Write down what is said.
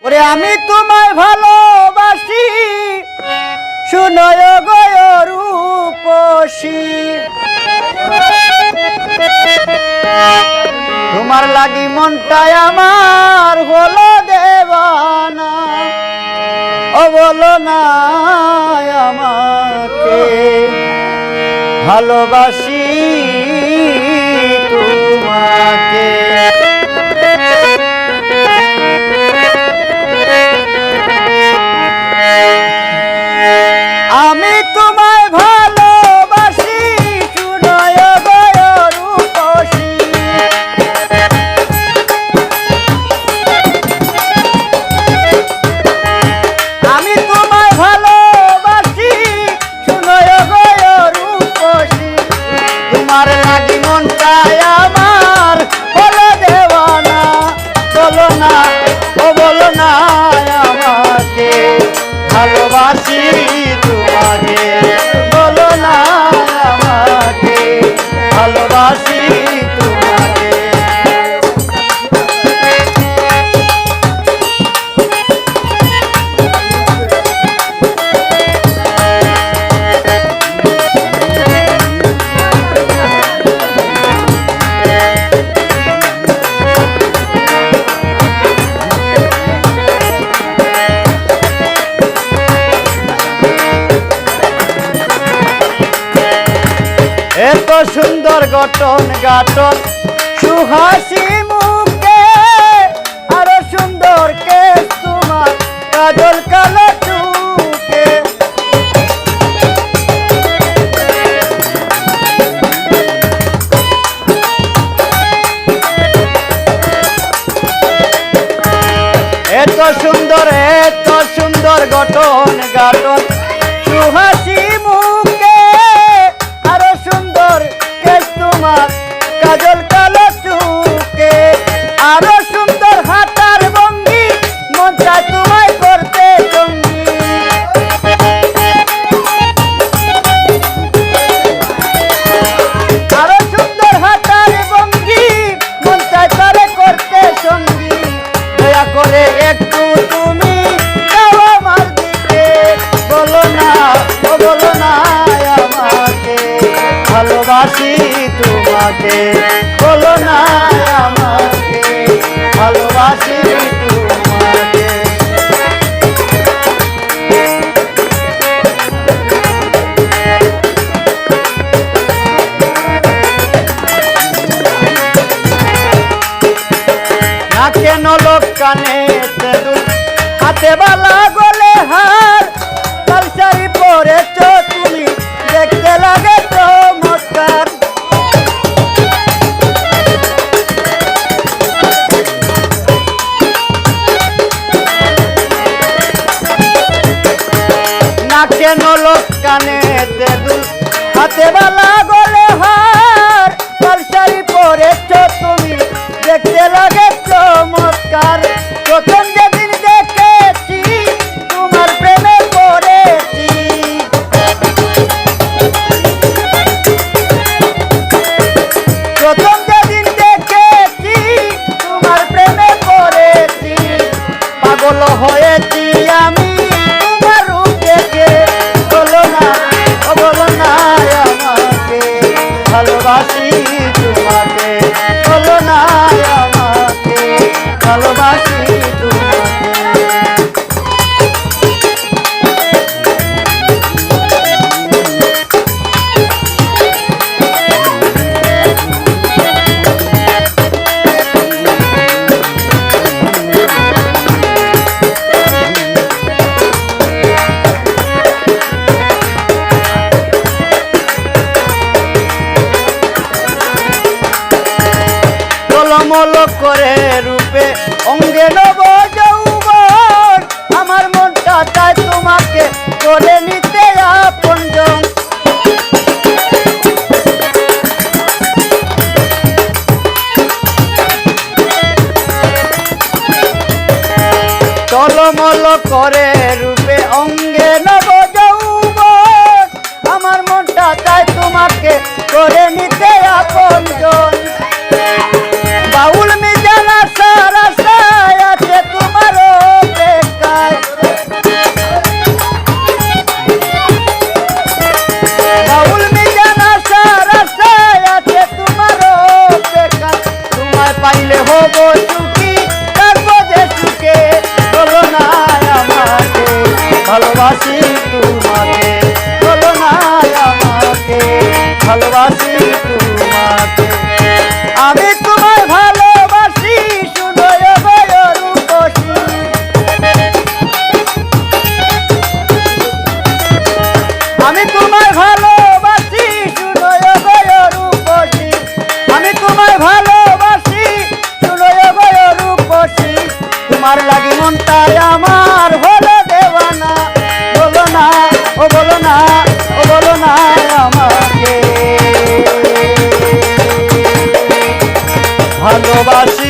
ওরে আমি তোমায় ভালোবাসি শুনয় গয় রূপসী তোমার লাগি মনটাই আমার হলো দেওয়ানা ও বলো না আমাকে ভালোবাসি তোমাকে আমি তোমায় ভালোবাসি শুনয় গয় রূপসী আমি তোমায় ভালোবাসি শুনয় গয় রূপসী তোমার লাগি মনটাই আমার হলো দেওয়ানা বলো না ও বলো না আমাকে ভালোবাসি তোমাকে বলো না আমাকে ভালোবাসি তোমাকে এত সুন্দর গঠন গাঠন সুহাসি মুখে আরো সুন্দর কেশ তোমার কাজল কালো চুকে এত সুন্দর গঠন গাঠন সুহাসি মুখে আরো সুন্দর কেশ তোমার কাজল কালো চুকে আরো সুন্দর হাঁটার ভঙ্গি মন চায় তোমায় করতে সঙ্গী আরো সুন্দর হাঁটার ভঙ্গি মন চায় তারে করতে সঙ্গী দয়া করে একটু তুমি যাও আমার দিকে বলো না ও বলো না আমাকে ভালোবাসি তোমাকে বলো না আমাকে ভালোবাসি তোমাকে নাকে নলক কানে তেঁদুল হাতে বালা গলে হার লাল শাড়ি পরেছ তুমি দেখতে লাগে চমৎকার নাকে নলক কানে তেঁদুল হাতে বালা গলে হার লাল শাড়ি পরেছ তুমি দেখতে লাগে চমৎকার প্রথম যেদিন দেখেছি তোমার প্রেমে পড়েছি প্রথম যেদিন দেখেছি তোমার প্রেমে পড়েছি পাগল হয়েছি আমি তোমার রূপ দেখে বলো না ও বলো না আমাকে ভালোবাসি তোমাকে বলো না আমাকে ভালোবাসি তোমাকে টলমল করে রূপে অঙ্গে নব যৌবন আমার মনটা চায় তোমাকে করে নিতে আপনজন টলমল করে রূপে অঙ্গে নব যৌবন আমার মনটা চায় তোমাকে করে নিতে আপনজন বাউল মিজান আশার আশায় আছে তোমার বেলায় আমার হলো দেওয়ানা, বলো না ও বলো না ও বলো না আমাকে ভালোবাসি